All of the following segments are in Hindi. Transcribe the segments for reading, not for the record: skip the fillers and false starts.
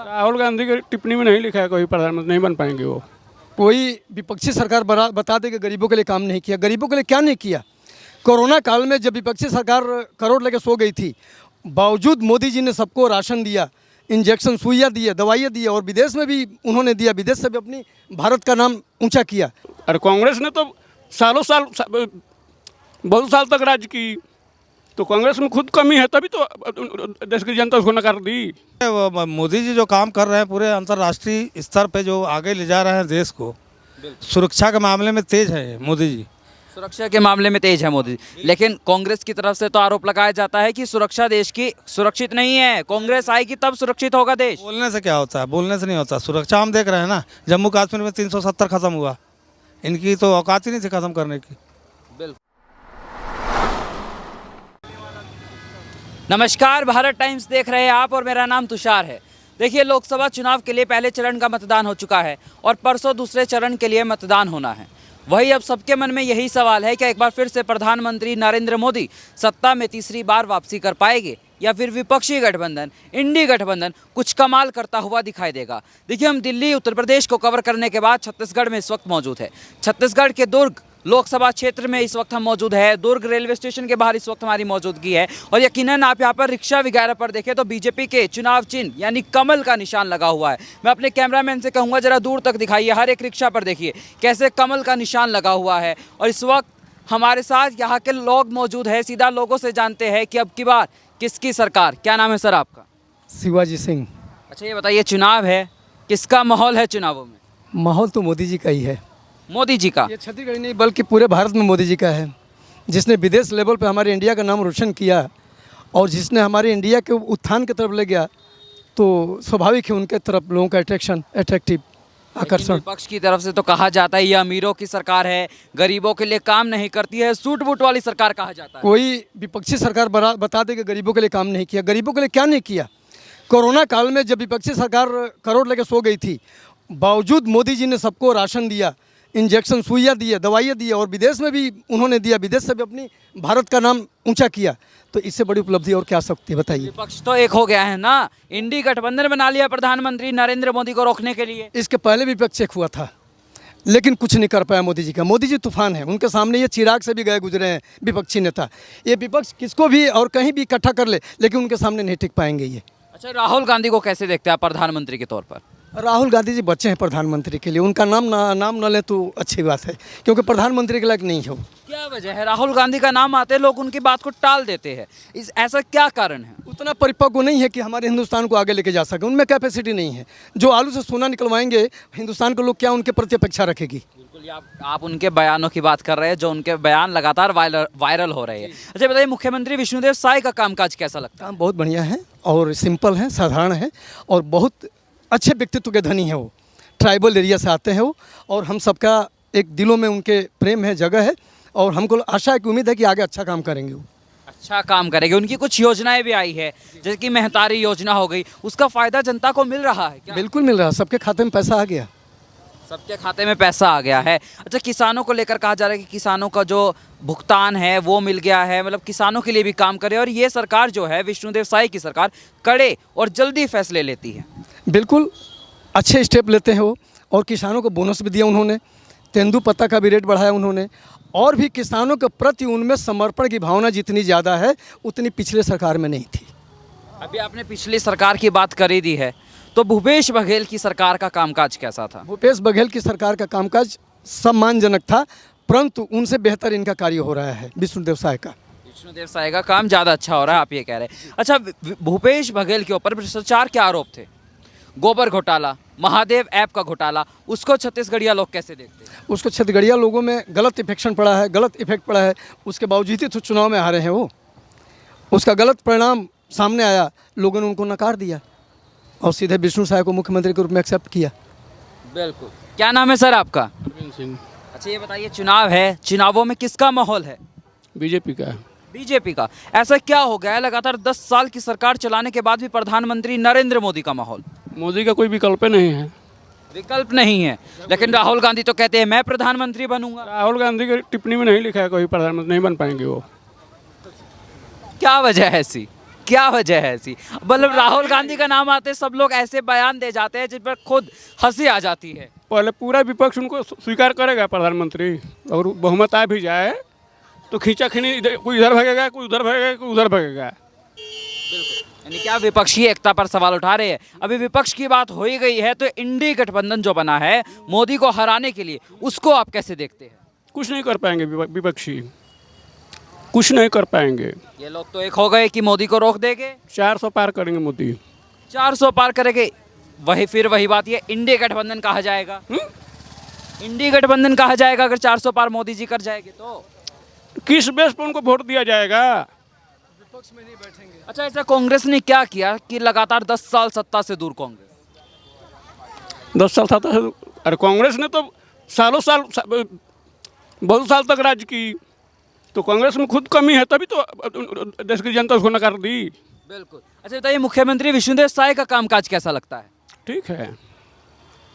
राहुल गांधी की टिप्पणी में नहीं लिखा है कोई प्रधानमंत्री नहीं बन पाएंगे वो। कोई विपक्षी सरकार बता दे कि गरीबों के लिए काम नहीं किया। गरीबों के लिए क्या नहीं किया? कोरोना काल में जब विपक्षी सरकार करोड़ लेके सो गई थी, बावजूद मोदी जी ने सबको राशन दिया, इंजेक्शन सुइयाँ दिए, दवाइयाँ दी और विदेश में भी उन्होंने दिया, विदेश से भी अपनी भारत का नाम ऊंचा किया। और कांग्रेस ने तो सालों साल बहुत साल तक राज की, तो कांग्रेस में खुद कमी है तभी तो देश की जनता उसको नकार दी। मोदी जी जो काम कर रहे हैं पूरे अंतर्राष्ट्रीय स्तर पे, जो आगे ले जा रहे हैं देश को, सुरक्षा के मामले में तेज है मोदी जी। सुरक्षा के मामले में तेज है मोदी, लेकिन कांग्रेस की तरफ से तो आरोप लगाया जाता है कि सुरक्षा देश की सुरक्षित नहीं है, कांग्रेस आएगी तब सुरक्षित होगा देश। बोलने से क्या होता है? बोलने से नहीं होता। सुरक्षा हम देख रहे हैं ना, जम्मू कश्मीर में 370 खत्म हुआ, इनकी तो औकात ही नहीं थी खत्म करने की। नमस्कार, भारत टाइम्स देख रहे हैं आप और मेरा नाम तुषार है। देखिए, लोकसभा चुनाव के लिए पहले चरण का मतदान हो चुका है और परसों दूसरे चरण के लिए मतदान होना है। वही अब सबके मन में यही सवाल है कि एक बार फिर से प्रधानमंत्री नरेंद्र मोदी सत्ता में तीसरी बार वापसी कर पाएंगे या फिर विपक्षी गठबंधन इंडी गठबंधन कुछ कमाल करता हुआ दिखाई देगा। देखिए, हम दिल्ली उत्तर प्रदेश को कवर करने के बाद छत्तीसगढ़ में इस वक्त मौजूद है। छत्तीसगढ़ के दुर्ग लोकसभा क्षेत्र में इस वक्त हम मौजूद है। दुर्ग रेलवे स्टेशन के बाहर इस वक्त हमारी मौजूदगी है और यकीनन आप यहाँ पर रिक्शा वगैरह पर देखें तो बीजेपी के चुनाव चिन्ह यानी कमल का निशान लगा हुआ है। मैं अपने कैमरामैन से कहूँगा जरा दूर तक दिखाइए, हर एक रिक्शा पर देखिए कैसे कमल का निशान लगा हुआ है। और इस वक्त हमारे साथ यहाँ के लोग मौजूद है, सीधा लोगों से जानते हैं कि अब की बार किसकी सरकार। क्या नाम है सर आपका? शिवाजी सिंह। अच्छा, ये बताइए, चुनाव है, किसका माहौल है चुनावों में? माहौल तो मोदी जी का ही है। मोदी जी का? ये छत्तीसगढ़ नहीं बल्कि पूरे भारत में मोदी जी का है, जिसने विदेश लेवल पे हमारे इंडिया का नाम रोशन किया और जिसने हमारे इंडिया के उत्थान की तरफ ले गया, तो स्वाभाविक है उनके तरफ लोगों का अट्रैक्टिव आकर्षण। विपक्ष की तरफ से तो कहा जाता है ये अमीरों की सरकार है, गरीबों के लिए काम नहीं करती है, सूट बूट वाली सरकार कहा जाता है। कोई विपक्षी सरकार बता दे कि गरीबों के लिए काम नहीं किया। गरीबों के लिए क्या नहीं किया? कोरोना काल में जब विपक्षी सरकार करोड़ लेके सो गई थी, बावजूद मोदी जी ने सबको राशन दिया, इंजेक्शन सुइयाँ दिए, दवाइयाँ दिए और विदेश में भी उन्होंने दिया, विदेश से भी अपनी भारत का नाम ऊंचा किया। तो इससे बड़ी उपलब्धि और क्या सकती है बताइए? विपक्ष तो एक हो गया है ना, इंडी गठबंधन बना लिया प्रधानमंत्री नरेंद्र मोदी को रोकने के लिए। इसके पहले भी विपक्ष एक हुआ था, लेकिन कुछ नहीं कर पाया मोदी जी का। मोदी जी तूफान है, उनके सामने ये चिराग से भी गए गुजरे हैं विपक्षी नेता। ये विपक्ष किसको भी और कहीं भी इकट्ठा कर ले, लेकिन उनके सामने नहीं टिक पाएंगे ये। अच्छा, राहुल गांधी को कैसे देखते हैं आप प्रधानमंत्री के तौर पर? राहुल गांधी जी बच्चे हैं प्रधानमंत्री के लिए, उनका नाम न लें तो अच्छी बात है, क्योंकि प्रधानमंत्री के लायक नहीं हो। क्या वजह है? राहुल गांधी का नाम आते लोग उनकी बात को टाल देते हैं, ऐसा क्या कारण है? उतना परिपक्व नहीं है कि हमारे हिंदुस्तान को आगे लेके जा सके, उनमें कैपेसिटी नहीं है। जो आलू से सोना निकलवाएंगे हिंदुस्तान के लोग, क्या उनके प्रति अपेक्षा रखेगी? बिल्कुल, आप उनके बयानों की बात कर रहे हैं, जो उनके बयान लगातार वायरल हो रहे हैं। अच्छा बताइए, मुख्यमंत्री विष्णुदेव साय का कामकाज कैसा लगता है? बहुत बढ़िया है और सिंपल है, साधारण है और बहुत अच्छे व्यक्तित्व के धनी है। वो ट्राइबल एरिया से आते हैं वो, और हम सबका एक दिलों में उनके प्रेम है, जगह है और हमको आशा है कि उम्मीद है कि आगे अच्छा काम करेंगे वो। अच्छा काम करेंगे। उनकी कुछ योजनाएं भी आई है, जैसे कि मेहतारी योजना हो गई, उसका फायदा जनता को मिल रहा है क्या? बिल्कुल मिल रहा है, सबके खाते में पैसा आ गया। सबके खाते में पैसा आ गया है। अच्छा, किसानों को लेकर कहा जा रहा है कि किसानों का जो भुगतान है वो मिल गया है, मतलब किसानों के लिए भी काम करे, और ये सरकार जो है विष्णुदेव साय की सरकार कड़े और जल्दी फैसले लेती है। बिल्कुल अच्छे स्टेप लेते हैं वो, और किसानों को बोनस भी दिया उन्होंने, तेंदुपत्ता का भी रेट बढ़ाया उन्होंने, और भी किसानों के प्रति उनमें समर्पण की भावना जितनी ज़्यादा है उतनी पिछले सरकार में नहीं थी। अभी आपने पिछली सरकार की बात कर ही दी है, तो भूपेश बघेल की सरकार का कामकाज कैसा था? भूपेश बघेल की सरकार का कामकाज सम्मानजनक था, परंतु उनसे बेहतर इनका कार्य हो रहा है विष्णुदेव साय का। विष्णुदेव साय का काम ज़्यादा अच्छा हो रहा है, आप ये कह रहे हैं। अच्छा, भूपेश बघेल के ऊपर भ्रष्टाचार के आरोप थे, गोबर घोटाला, महादेव ऐप का घोटाला, उसको छत्तीसगढ़िया लोग कैसे देखते हैं? उसको छत्तीसगढ़िया लोगों में गलत इफेक्शन पड़ा है, गलत इफेक्ट पड़ा है। उसके बावजूद ही तो चुनाव में हारे हैं वो, उसका गलत परिणाम सामने आया, लोगों ने उनको नकार दिया और सीधे विष्णु साय को मुख्यमंत्री के रूप में एक्सेप्ट किया। बिल्कुल। क्या नाम है सर आपका? अरविंद सिंह। अच्छा, ये बताइए, चुनाव है, चुनावों में किसका माहौल है? बीजेपी का है। बीजेपी का। ऐसा क्या हो गया है लगातार 10 साल की सरकार चलाने के बाद भी प्रधानमंत्री नरेंद्र मोदी का माहौल? मोदी का कोई विकल्प नहीं है। विकल्प नहीं है, लेकिन राहुल गांधी तो कहते हैं मैं प्रधानमंत्री बनूंगा। राहुल गांधी की टिप्पणी में नहीं लिखा है कोई प्रधानमंत्री नहीं बन पाएंगे वो। क्या वजह है ऐसी? क्या वजह है ऐसी? मतलब राहुल गांधी का नाम आते सब लोग ऐसे बयान दे जाते हैं जिन पर खुद हंसी आ जाती है। पहले पूरा विपक्ष उनको स्वीकार करेगा प्रधानमंत्री, और बहुमत आ भी जाए तो खींचाखींची, कोई इधर भागेगा, कोई उधर भागेगा, कोई उधर भागेगा। यानी क्या विपक्षी एकता पर सवाल उठा रहे हैं? अभी विपक्ष की बात हो ही गई है तो इंडी गठबंधन जो बना है मोदी को हराने के लिए, उसको आप कैसे देखते हैं? कुछ नहीं कर पाएंगे विपक्षी, कुछ नहीं कर पाएंगे। ये लोग तो एक हो गए कि मोदी को रोक देंगे, 400 पार करेंगे मोदी। 400 पार करेंगे। वही बात, ये इंडी गठबंधन कहा जाएगा। इंडी गठबंधन कहा जाएगा अगर 400 पार मोदी जी कर जाएंगे तो। किस बेस पर उनको वोट दिया जाएगा? विपक्ष में नहीं बैठेंगे। अच्छा, ऐसा कांग्रेस ने क्या किया कि लगातार 10 साल सत्ता से दूर कांग्रेस? 10 साल था तो, अरे कांग्रेस ने तो सालों साल बहुत साल तक राज की, तो कांग्रेस में खुद कमी है तभी तो देश की जनता उसको नकार दी। बिल्कुल। अच्छा बताइए, मुख्यमंत्री विष्णुदेव साय का कामकाज कैसा लगता है? ठीक है।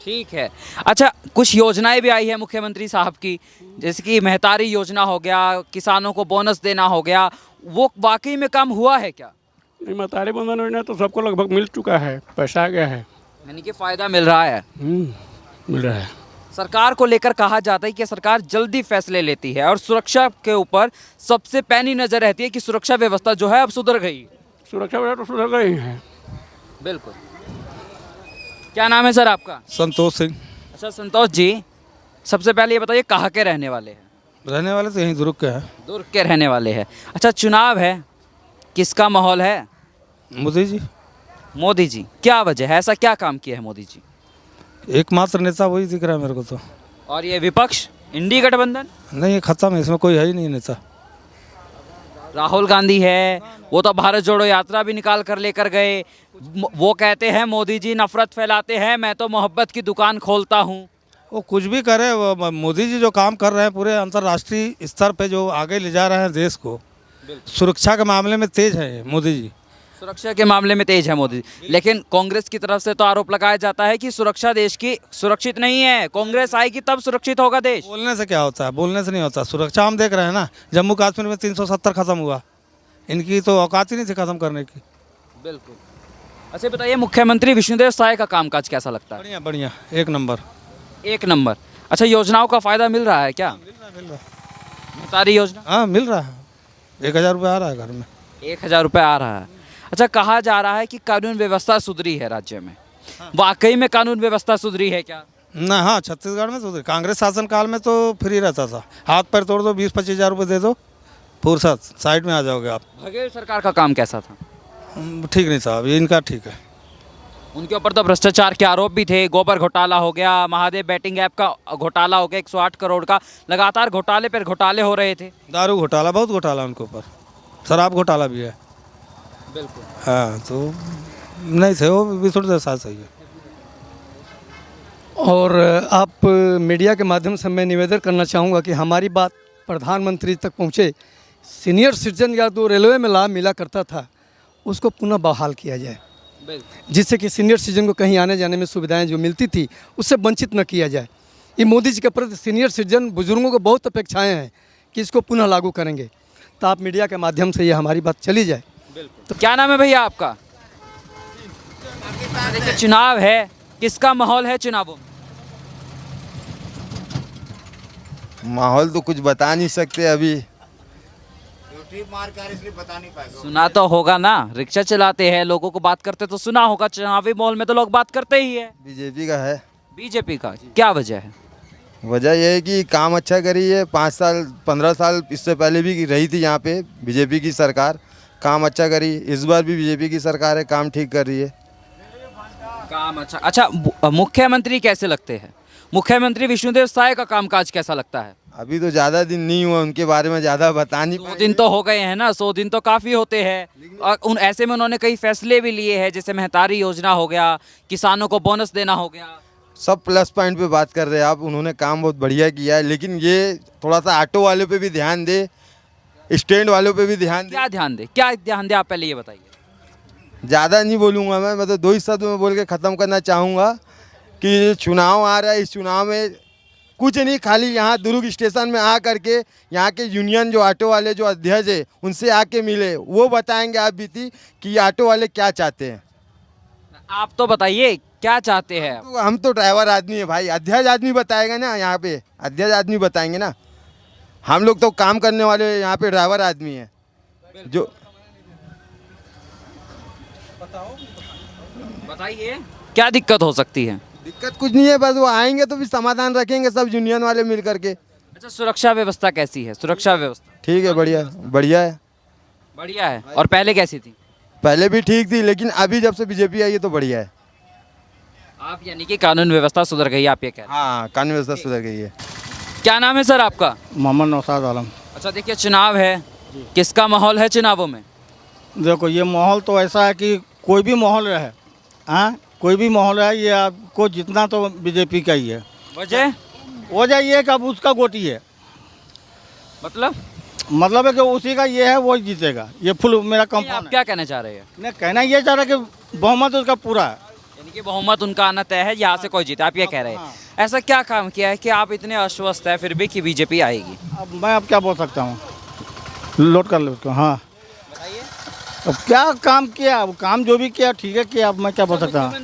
ठीक है। अच्छा, कुछ योजनाएं भी आई है मुख्यमंत्री साहब की, जैसे कि महतारी योजना हो गया, किसानों को बोनस देना हो गया, वो वाकई में काम हुआ है क्या? नहीं, महतारी बंधन योजना तो सबको लगभग मिल चुका है, पैसा आ गया है। यानी कि फायदा मिल रहा है। मिल रहा है। सरकार को लेकर कहा जाता है कि सरकार जल्दी फैसले लेती है और सुरक्षा के ऊपर सबसे पैनी नजर रहती है कि सुरक्षा व्यवस्था जो है अब सुधर गई। सुरक्षा व्यवस्था तो सुधर गई है। बिल्कुल। क्या नाम है सर आपका? संतोष सिंह। अच्छा संतोष जी, सबसे पहले ये बताइए कहाँ के रहने वाले हैं? रहने वाले तो यहीं दुर्ग के हैं। दुर्ग के रहने वाले हैं। अच्छा, चुनाव है, किसका माहौल है? मोदी जी। मोदी जी। क्या वजह है, ऐसा क्या काम किया है मोदी जी? एकमात्र नेता वही दिख रहा है मेरे को तो। और ये विपक्ष इंडी गठबंधन? नहीं, ये खत्म है, इसमें कोई है ही नहीं नेता। राहुल गांधी है, वो तो भारत जोड़ो यात्रा भी निकाल कर लेकर गए। वो कहते हैं मोदी जी नफरत फैलाते हैं, मैं तो मोहब्बत की दुकान खोलता हूँ। वो कुछ भी करे, वो मोदी जी जो काम कर रहे हैं पूरे अंतर्राष्ट्रीय स्तर पे, जो आगे ले जा रहे हैं देश को, सुरक्षा के मामले में तेज है मोदी जी। सुरक्षा के मामले में तेज है मोदी जी। लेकिन कांग्रेस की तरफ से तो आरोप लगाया जाता है कि सुरक्षा देश की सुरक्षित नहीं है, कांग्रेस आएगी तब सुरक्षित होगा देश। बोलने से क्या होता है? बोलने से नहीं होता। सुरक्षा हम देख रहे हैं ना, जम्मू कश्मीर में 370 खत्म हुआ, इनकी तो औकात ही नहीं थी खत्म करने की। बिल्कुल। अच्छा बताइए, मुख्यमंत्री विष्णुदेव साय का कामकाज कैसा लगता है? बढ़िया बढ़िया, एक नंबर। एक नंबर। अच्छा, योजनाओं का फायदा मिल रहा है क्या? मिल रहा है। महतारी योजना? हाँ मिल रहा है, 1000 रुपये आ रहा है घर में। 1000 रुपये आ रहा है। अच्छा, कहा जा रहा है कि कानून व्यवस्था सुधरी है राज्य में, वाकई में कानून व्यवस्था सुधरी है क्या? ना, हाँ छत्तीसगढ़ में तो कांग्रेस शासन काल में तो फ्री रहता था, हाथ पैर तोड़ दो 20-25 हज़ार रुपये दे दो, फुर्सत, साइड में आ जाओगे आप। बघेल सरकार का काम कैसा था? ठीक नहीं था, अभी इनका ठीक है। उनके ऊपर तो भ्रष्टाचार के आरोप भी थे, गोबर घोटाला हो गया, महादेव बैटिंग ऐप का घोटाला हो गया, 108 करोड़ का, लगातार घोटाले पर घोटाले हो रहे थे। दारू घोटाला, बहुत घोटाला उनके ऊपर, शराब घोटाला भी है। बिल्कुल। हाँ, तो नहीं थे वो, विष्णुदेव साय सही है। और आप मीडिया के माध्यम से मैं निवेदन करना चाहूँगा कि हमारी बात प्रधानमंत्री तक पहुँचे। सीनियर सिटीजन या जो रेलवे में लाभ मिला करता था उसको पुनः बहाल किया जाए, जिससे कि सीनियर सिटीजन को कहीं आने जाने में सुविधाएं जो मिलती थी उससे वंचित न किया जाए। ये मोदी जी के प्रति सीनियर सिटीजन बुजुर्गों को बहुत अपेक्षाएं हैं कि इसको पुनः लागू करेंगे, तो आप मीडिया के माध्यम से ये हमारी बात चली जाए। तो क्या नाम है भैया आपका? देखिए, चुनाव है, किसका माहौल है चुनावों में? माहौल तो कुछ बता नहीं सकते अभी। सुना तो होगा ना, रिक्शा चलाते हैं, लोगों को बात करते तो सुना होगा। चुनावी माहौल में तो लोग बात करते ही है। बीजेपी का है। बीजेपी का क्या वजह है? वजह यह है कि काम अच्छा करी है, 5 साल 15 साल इससे पहले भी रही थी यहाँ पे बीजेपी की सरकार, काम अच्छा करी। इस बार भी बीजेपी की सरकार है, काम ठीक कर रही है। काम अच्छा। अच्छा, मुख्यमंत्री कैसे लगते हैं? मुख्यमंत्री विष्णुदेव साय का कामकाज कैसा लगता है? अभी तो ज़्यादा दिन नहीं हुआ, उनके बारे में ज़्यादा बता नहीं 100 दिन तो हो गए हैं ना, 100 दिन तो काफ़ी होते हैं। और उन ऐसे में उन्होंने कई फैसले भी लिए हैं, जैसे महतारी योजना हो गया, किसानों को बोनस देना हो गया। सब प्लस पॉइंट पे बात कर रहे हैं आप। उन्होंने काम बहुत बढ़िया किया है, लेकिन ये थोड़ा सा ऑटो वालों पे भी ध्यान दे, स्टैंड वालों पे भी ध्यान दे। क्या ध्यान दे, क्या ध्यान दे, आप पहले ये बताइए। ज़्यादा नहीं बोलूँगा मैं तो 2 ही शब्द में बोल के ख़त्म करना चाहूँगा कि चुनाव आ रहा है, इस चुनाव में कुछ नहीं, खाली यहाँ दुर्ग स्टेशन में आ करके यहाँ के यूनियन जो ऑटो वाले जो अध्यक्ष है उनसे आके मिले, वो बताएंगे आप बीती कि ऑटो वाले क्या चाहते हैं। आप तो बताइए क्या चाहते हैं आप? तो हम तो ड्राइवर आदमी है भाई, अध्यक्ष आदमी बताएगा ना, यहाँ पे अध्यक्ष आदमी बताएंगे ना, हम लोग तो काम करने वाले यहाँ पे ड्राइवर आदमी है जो। बताइए क्या दिक्कत हो सकती है? दिक्कत कुछ नहीं है, बस वो आएंगे तो भी समाधान रखेंगे सब यूनियन वाले मिल करके। अच्छा, सुरक्षा व्यवस्था कैसी है? सुरक्षा व्यवस्था ठीक है, बढ़िया बढ़िया है। बढ़िया है। और पहले कैसी थी? पहले भी ठीक थी, लेकिन अभी जब से बीजेपी आई है तो बढ़िया है। आप यानी कि कानून व्यवस्था सुधर गई, आप ये कह रहे हाँ, कानून व्यवस्था सुधर गई है। हैं। क्या नाम है सर आपका? मोहम्मद नौशाद आलम। अच्छा, देखिए चुनाव है, किसका माहौल है चुनावों में? देखो ये माहौल तो ऐसा है कि कोई भी माहौल रहे, हाँ कोई भी माहौल है, ये आपको जितना तो बीजेपी का ही है। वजह ये है कि अब उसका गोटी है, मतलब है कि उसी का ये है, वो जीतेगा, ये फुल मेरा आप कंफर्म है। क्या कहना चाह रहे हैं? नहीं, कहना ये चाह रहा है कि बहुमत उसका पूरा है। यानी कि बहुमत उनका आना तय है, यहाँ से कोई जीता, आप ये कह रहे हैं। ऐसा क्या काम किया है कि आप इतने आश्वस्त है फिर भी कि बीजेपी आएगी? अब मैं अब क्या बोल सकता हूँ, लोड कर लो उसको। हाँ बताइए। अब क्या काम किया, अब काम जो भी किया ठीक है किया, अब मैं क्या बोल सकता हूँ।